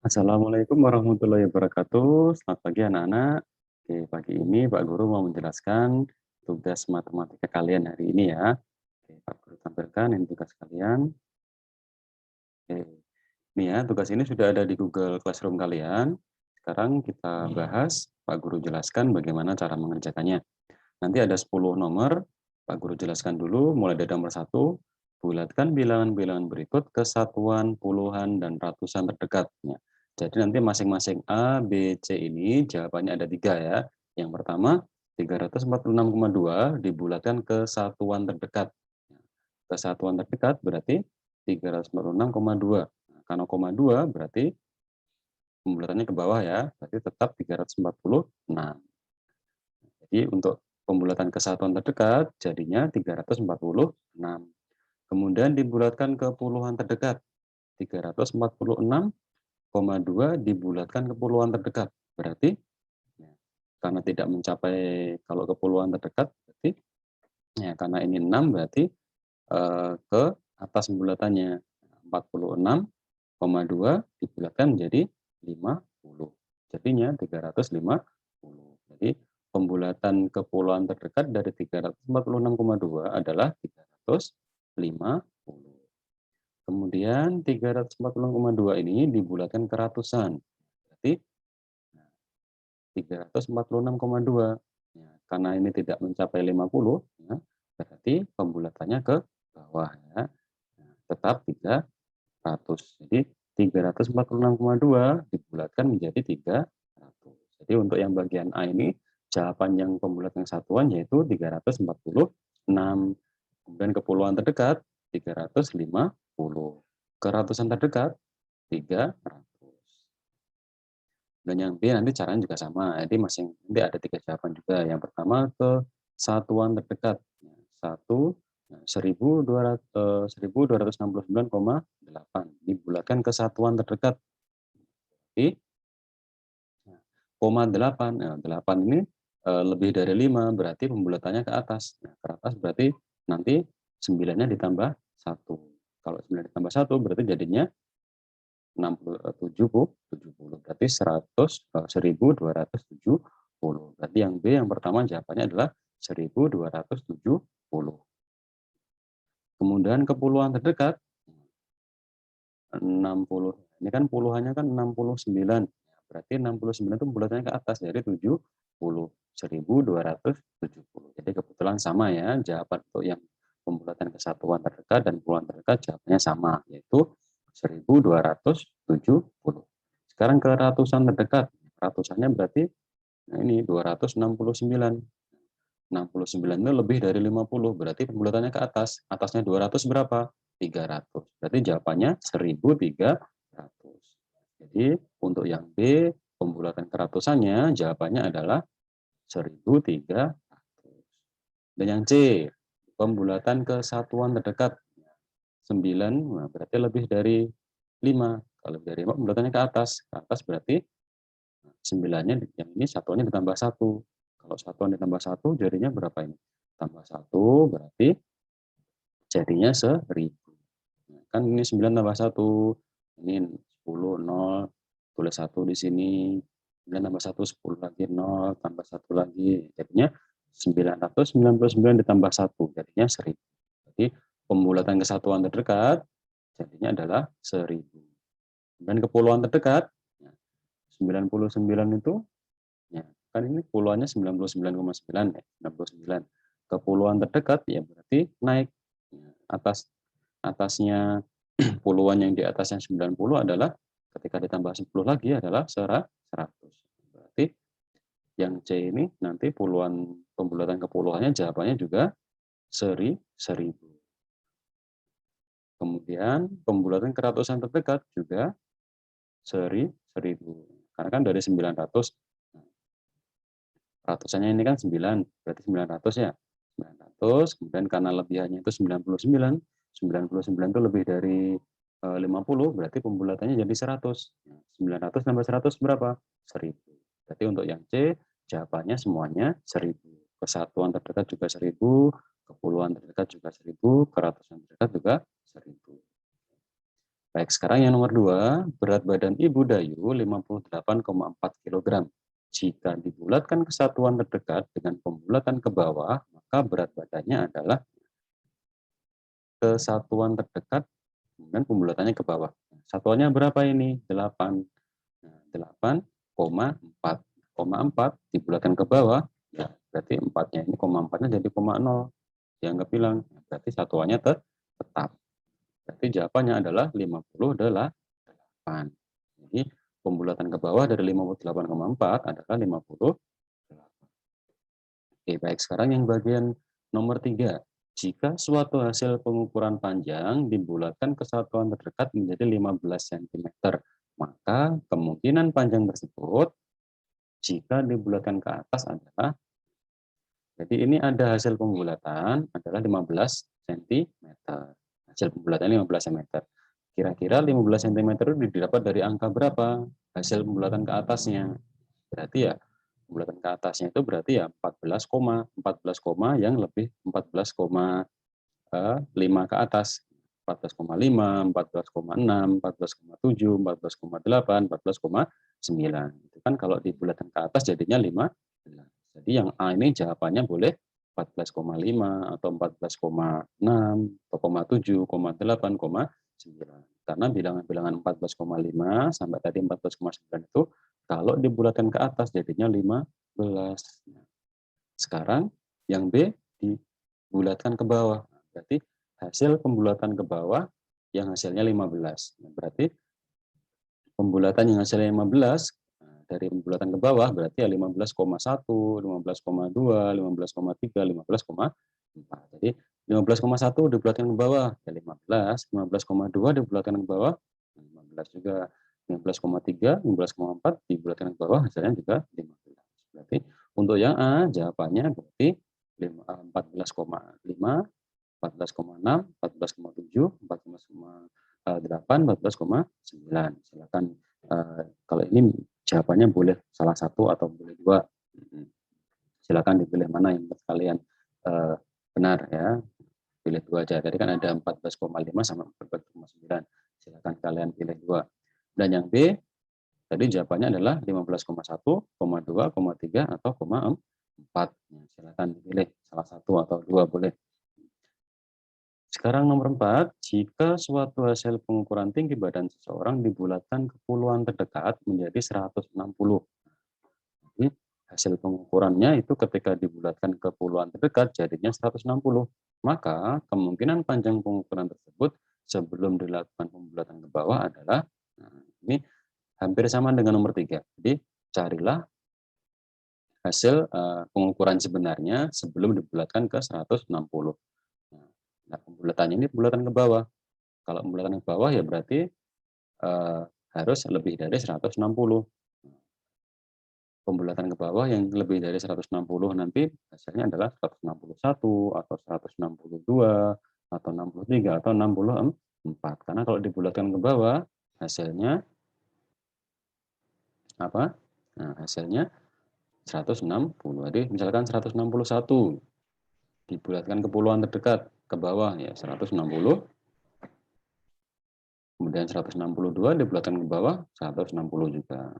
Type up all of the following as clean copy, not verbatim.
Assalamualaikum warahmatullahi wabarakatuh. Selamat pagi anak-anak. Oke, pagi ini Pak Guru mau menjelaskan tugas matematika kalian hari ini ya. Oke, Pak Guru tampilkan ini tugas kalian. Oke, ini ya tugas ini sudah ada di Google Classroom kalian. Sekarang kita bahas, Pak Guru jelaskan bagaimana cara mengerjakannya. Nanti ada 10 nomor, Pak Guru jelaskan dulu mulai dari nomor 1. Bulatkan bilangan-bilangan berikut ke satuan, puluhan, dan ratusan terdekat. Ya. Jadi nanti masing-masing A, B, C ini jawabannya ada 3 ya. Yang pertama, 346,2 dibulatkan ke satuan terdekat. Ke satuan terdekat berarti 346,2. Nah, karena koma 2 berarti pembulatannya ke bawah ya, berarti tetap 346. Jadi untuk pembulatan ke satuan terdekat jadinya 346. Kemudian dibulatkan ke puluhan terdekat. 346,2 dibulatkan ke puluhan terdekat. Berarti ya, karena tidak mencapai kalau ke puluhan terdekat berarti ya karena ini 6 berarti ke atas bulatannya 46,2 dibulatkan menjadi 50. Jadinya 350. Jadi pembulatan ke puluhan terdekat dari 346,2 adalah 350. Kemudian 346,2 ini dibulatkan ke ratusan. Berarti 346,2. Ya, karena ini tidak mencapai 50, ya, berarti pembulatannya ke bawah ya. Nah, tetap 300. Jadi 346,2 dibulatkan menjadi 300. Jadi untuk yang bagian A ini jawaban yang pembulatan satuan yaitu 346. Kemudian ke puluhan terdekat 350. Ke ratusan terdekat 300. Dan yang B nanti caranya juga sama. Jadi nanti ada 3 jawaban juga. Yang pertama ke satuan terdekat. 1269,8 dibulatkan ke satuan terdekat. Jadi koma 8. Nah, 8 ini lebih dari 5 berarti pembulatannya ke atas. Nah, ke atas berarti nanti 9-nya ditambah 1. Kalau 9 ditambah 1 berarti jadinya 70 berarti 1270. Berarti yang B yang pertama jawabannya adalah 1270. Kemudian ke puluhan terdekat 60. Ini kan puluhannya kan 69. Berarti 69 itu bulatannya ke atas dari 70. 1270. Jadi kebetulan sama ya jawaban untuk yang pembulatan ke satuan terdekat dan puluhan terdekat jawabannya sama yaitu 1270. Sekarang ke ratusan terdekat. Ratusannya berarti nah ini 269. 69 itu lebih dari 50, berarti pembulatannya ke atas. Atasnya 200 berapa? 300. Berarti jawabannya 1300. Jadi untuk yang B, pembulatan ke ratusannya jawabannya adalah 1300. Dan yang C, pembulatan ke satuan terdekat 9, nah berarti lebih dari 5. Kalau lebih dari 5 pembulatannya ke atas. Ke atas berarti 9-nya yang ini satuannya ditambah 1. Kalau satuan ditambah 1 jadinya berapa ini? Tambah 1 berarti jadinya 1000. Nah, kan ini 9 tambah 1. Ini 10, 0, tulis 1 di sini. 9 tambah 1, 10 lagi, 0, tambah 1 lagi. Jadinya 999 ditambah 1, jadinya 1000. Jadi pembulatan kesatuan terdekat jadinya adalah 1000. Dan kepulauan terdekat, 99 itu, ya, kan ini puluhannya 99,9 ya, 99. Kepulauan terdekat ya berarti naik. Ya, atasnya puluhan yang di atasnya 90 adalah ketika ditambah 10 lagi adalah 100. Berarti yang C ini nanti pembulatan kepuluhannya jawabannya juga 1000. Kemudian pembulatan ke ratusan terdekat juga 1000. Karena kan dari 900, ratusannya ini kan 9, berarti 900 ya. 900, kemudian karena lebihannya itu 99, 99 itu lebih dari 50, berarti pembulatannya jadi 100. Nah, 900 tambah 100 berapa? 1000. Berarti untuk yang C, jawabannya semuanya 1000. Kesatuan terdekat juga 1000, kepuluhan terdekat juga 1000, keratusan terdekat juga 1000. Baik, sekarang yang nomor 2, berat badan Ibu Dayu 58,4 kg. Jika dibulatkan ke satuan terdekat dengan pembulatan ke bawah, maka berat badannya adalah ke satuan terdekat kemudian pembulatannya ke bawah. Satuannya berapa ini? 8. Nah, 8,4. 4 dibulatkan ke bawah, ya berarti 4-nya ini, 4-nya jadi 0. Dianggap hilang. Berarti satuannya tetap. Berarti jawabannya adalah 58. Jadi pembulatan ke bawah dari 58,4 adalah 58. Oke, baik. Sekarang yang bagian nomor 3. Jika suatu hasil pengukuran panjang dibulatkan ke satuan terdekat menjadi 15 cm, maka kemungkinan panjang tersebut jika dibulatkan ke atas adalah, jadi ini ada hasil pembulatan adalah 15 cm. Hasil pembulatan 15 cm. Kira-kira 15 cm itu didapat dari angka berapa? Hasil pembulatan ke atasnya. Berarti ya, pembulatan ke atasnya itu berarti ya 14 koma yang lebih 14,5 ke atas. 14,5, 14,6, 14,7, 14,8, 14,9. Itu kan kalau dibulatkan ke atas jadinya 15. Jadi yang A ini jawabannya boleh 14,5 atau 14,6 atau 7, 8, 9. Karena bilangan-bilangan 14,5 sampai tadi 14,9 itu kalau dibulatkan ke atas jadinya 15. Sekarang yang B dibulatkan ke bawah. Berarti hasil pembulatan ke bawah yang hasilnya 15. Nah, berarti pembulatan yang hasilnya 15 dari pembulatan ke bawah berarti ya 15,1, 15,2, 15,3, 15,4. Jadi 15,1 dibulatkan ke bawah ya 15, 15,2 dibulatkan ke bawah 15 juga, 15,3, 15,4 dibulatkan ke bawah hasilnya juga 15. Berarti untuk yang A jawabannya berarti 14,5, 14,6, 14,7, 14,8, 14,9. Silakan kalau ini jawabannya boleh salah satu atau boleh dua. Silakan dipilih mana yang menurut kalian benar ya. Pilih dua aja. Tadi kan ada 14,5 sama 14,9. Silakan kalian pilih dua. Dan yang B tadi jawabannya adalah 15,1, 2, 3 atau 4. Silakan dipilih salah satu atau dua boleh. Sekarang nomor 4, jika suatu hasil pengukuran tinggi badan seseorang dibulatkan ke puluhan terdekat menjadi 160. Jadi hasil pengukurannya itu ketika dibulatkan ke puluhan terdekat jadinya 160. Maka kemungkinan panjang pengukuran tersebut sebelum dilakukan pembulatan ke bawah adalah, nah, ini hampir sama dengan nomor 3. Jadi carilah hasil pengukuran sebenarnya sebelum dibulatkan ke 160. Nah, pembulatannya ini pembulatan ke bawah. Kalau pembulatan ke bawah ya berarti harus lebih dari 160. Pembulatan ke bawah yang lebih dari 160 nanti hasilnya adalah 161 atau 162 atau 63 atau 64. Karena kalau dibulatkan ke bawah hasilnya apa? Nah, hasilnya 160. Jadi misalkan 161 dibulatkan ke puluhan terdekat ke bawah ya 160. Kemudian 162 dibulatkan ke bawah 160 juga.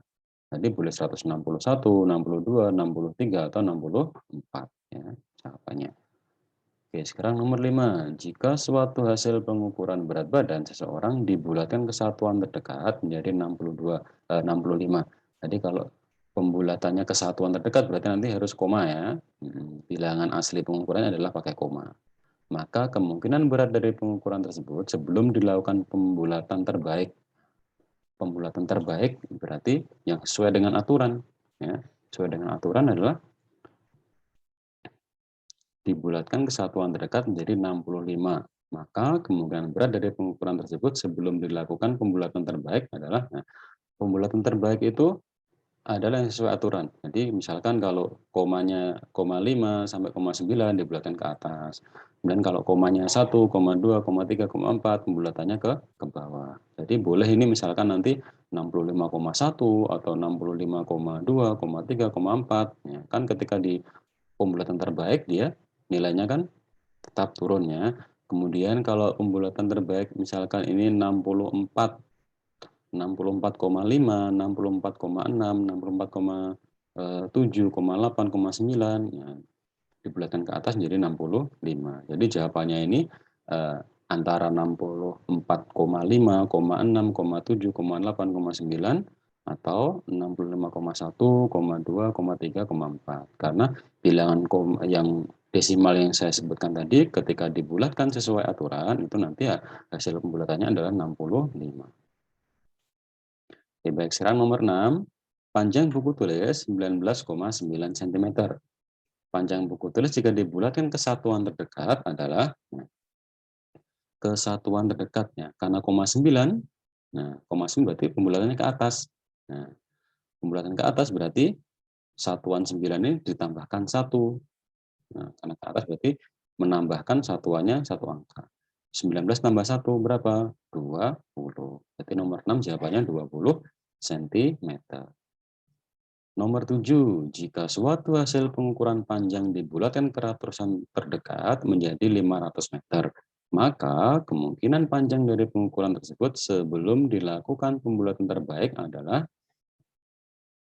Jadi boleh 161, 62, 63 atau 64 ya jawabannya. Oke, sekarang nomor 5. Jika suatu hasil pengukuran berat badan seseorang dibulatkan ke satuan terdekat menjadi 65. Jadi kalau pembulatannya ke satuan terdekat berarti nanti harus koma ya. Bilangan asli pengukurannya adalah pakai koma. Maka kemungkinan berat dari pengukuran tersebut sebelum dilakukan pembulatan terbaik. Pembulatan terbaik berarti yang sesuai dengan aturan. Ya, sesuai dengan aturan adalah dibulatkan ke satuan terdekat menjadi 65. Maka kemungkinan berat dari pengukuran tersebut sebelum dilakukan pembulatan terbaik adalah, nah, pembulatan terbaik itu adalah yang sesuai aturan. Jadi misalkan kalau komanya 0,5 sampai 0,9 dibulatkan ke atas. Kemudian kalau komanya 1, 2, 3, 4 pembulatannya ke bawah. Jadi boleh ini misalkan nanti 65,1 atau 65,2, 3, 4. Ya, kan ketika di pembulatan terbaik dia nilainya kan tetap turunnya. Kemudian kalau pembulatan terbaik misalkan ini 64, 64,5, 64,6, 64,7, 8, 9, ya, dibulatkan ke atas menjadi 65. Jadi jawabannya ini antara 64,5, 6, 7, 8, 9 atau 65,1, 2, 3, 4. Karena bilangan yang desimal yang saya sebutkan tadi ketika dibulatkan sesuai aturan itu nanti ya hasil pembulatannya adalah 65. Oke, baik, sekarang nomor 6. Panjang buku tulis 19,9 cm. Panjang buku tulis jika dibulatkan ke satuan terdekat adalah kesatuan terdekatnya. Karena koma 9, nah koma 9 berarti pembulatannya ke atas. Nah, pembulatan ke atas berarti satuan 9 ini ditambahkan 1. Nah, karena ke atas berarti menambahkan satuannya satu angka. 19 tambah 1 berapa? 20. Berarti nomor 6 jawabannya 20 cm. Nomor 7, jika suatu hasil pengukuran panjang dibulatkan ke ratusan terdekat menjadi 500 meter, maka kemungkinan panjang dari pengukuran tersebut sebelum dilakukan pembulatan terbaik adalah,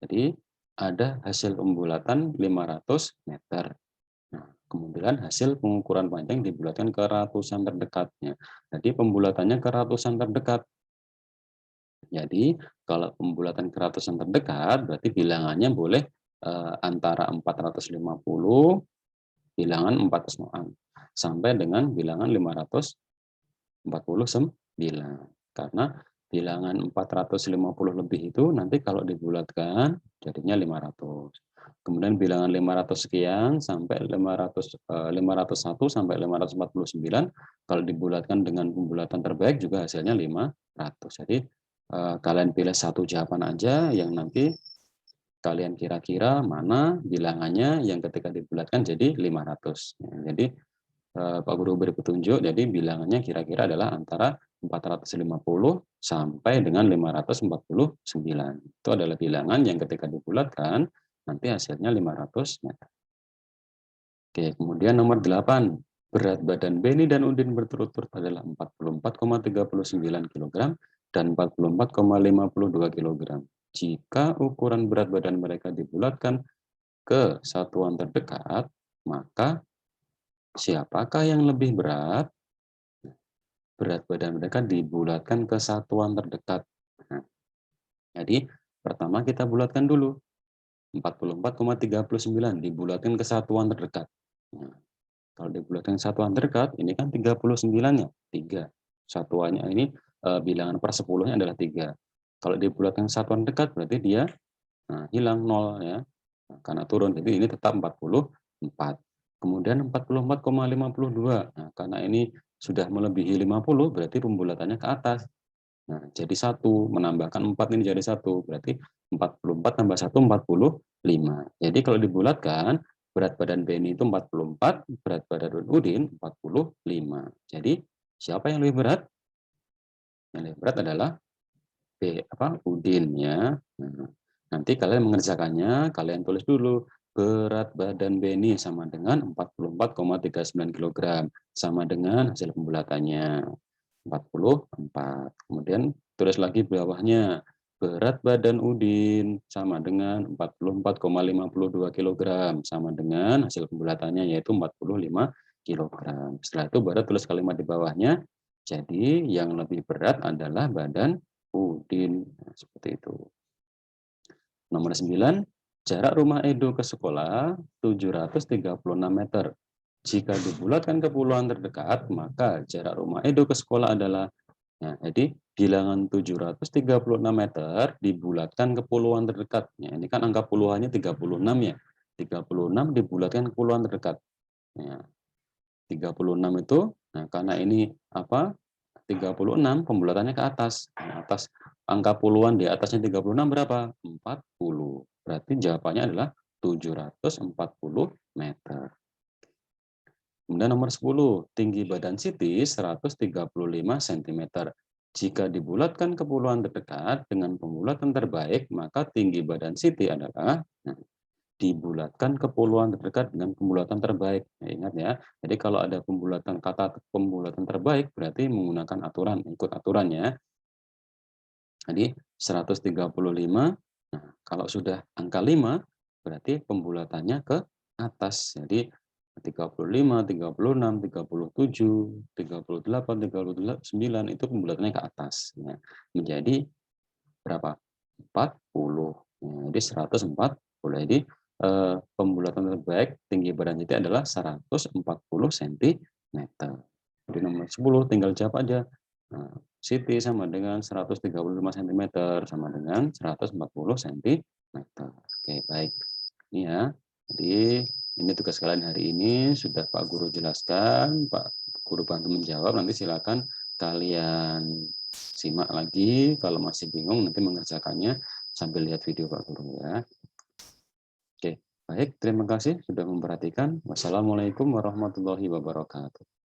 jadi ada hasil pembulatan 500 meter. Nah, kemudian hasil pengukuran panjang dibulatkan ke ratusan terdekatnya. Jadi pembulatannya ke ratusan terdekat. Jadi kalau pembulatan ke ratusan terdekat berarti bilangannya boleh antara 450 bilangan 4 sampai dengan bilangan 549. Karena bilangan 450 lebih itu nanti kalau dibulatkan jadinya 500. Kemudian bilangan 500 sekian sampai 501 sampai 549 kalau dibulatkan dengan pembulatan terbaik juga hasilnya 500. Jadi kalian pilih satu jawaban aja yang nanti kalian kira-kira mana bilangannya yang ketika dibulatkan jadi 500. Jadi Pak Guru beri petunjuk, jadi bilangannya kira-kira adalah antara 450 sampai dengan 549. Itu adalah bilangan yang ketika dibulatkan nanti hasilnya 500 meter. Oke, kemudian nomor 8. Berat badan Beni dan Udin berturut-turut adalah 44,39 kg dan 44,52 kg. Jika ukuran berat badan mereka dibulatkan ke satuan terdekat, maka siapakah yang lebih berat? Berat badan mereka dibulatkan ke satuan terdekat. Nah, jadi pertama kita bulatkan dulu. 44,39 dibulatkan ke satuan terdekat. Nah, kalau dibulatkan ke satuan terdekat, ini kan 39-nya, 3. Satuannya ini bilangan per 10-nya adalah 3. Kalau dibulatkan ke satuan dekat berarti dia hilang 0 ya. Nah, karena turun, jadi ini tetap 44. Kemudian 44,52. Nah, karena ini sudah melebihi 50 berarti pembulatannya ke atas. Nah, jadi 1 menambahkan 4 ini jadi 1 berarti 44 tambah 1 45. Jadi kalau dibulatkan berat badan Beni itu 44, berat badan Udin 45. Jadi siapa yang lebih berat? Yang lebih berat adalah Udin ya. Nah, nanti kalian mengerjakannya, kalian tulis dulu berat badan Beni sama dengan 44,39 kg, sama dengan hasil pembulatannya 44. Kemudian tulis lagi bawahnya berat badan Udin sama dengan 44,52 kg, sama dengan hasil pembulatannya yaitu 45 kg. Setelah itu baru tulis kalimat di bawahnya. Jadi yang lebih berat adalah badan Udin. Nah, seperti itu. Nomor 9, jarak rumah Edo ke sekolah 736 meter. Jika dibulatkan ke puluhan terdekat, maka jarak rumah Edo ke sekolah adalah, nah, jadi bilangan 736 meter dibulatkan ke puluhan terdekat. Ya, ini kan angka puluhannya 36 ya. 36 dibulatkan ke puluhan terdekat. Ya, 36 itu, nah karena ini apa? 36 pembulatannya ke atas. Nah, atas angka puluhan di atasnya 36 berapa? 40. Berarti jawabannya adalah 740 meter. Kemudian nomor 10, tinggi badan Siti 135 cm. Jika dibulatkan ke puluhan terdekat dengan pembulatan terbaik, maka tinggi badan Siti adalah, nah, dibulatkan ke puluhan terdekat dengan pembulatan terbaik. Nah, ingat ya, jadi kalau ada kata pembulatan terbaik berarti menggunakan aturan, ikut aturannya. Jadi 135, nah kalau sudah angka 5 berarti pembulatannya ke atas. Jadi 35, 36, 37, 38, 39 itu pembulatannya ke atas. Nah, menjadi berapa? 40. Nah, jadi 140. Jadi pembulatan terbaik tinggi badan titik adalah 140 cm. Jadi nomor 10 tinggal jawab aja. Nah, Siti sama dengan 135 cm sama dengan 140 cm. Oke, baik. Ini ya. Jadi ini tugas kalian hari ini sudah Pak Guru jelaskan, Pak Guru bantu menjawab. Nanti silakan kalian simak lagi. Kalau masih bingung nanti mengerjakannya sambil lihat video Pak Guru ya. Oke, baik. Terima kasih sudah memperhatikan. Wassalamualaikum warahmatullahi wabarakatuh.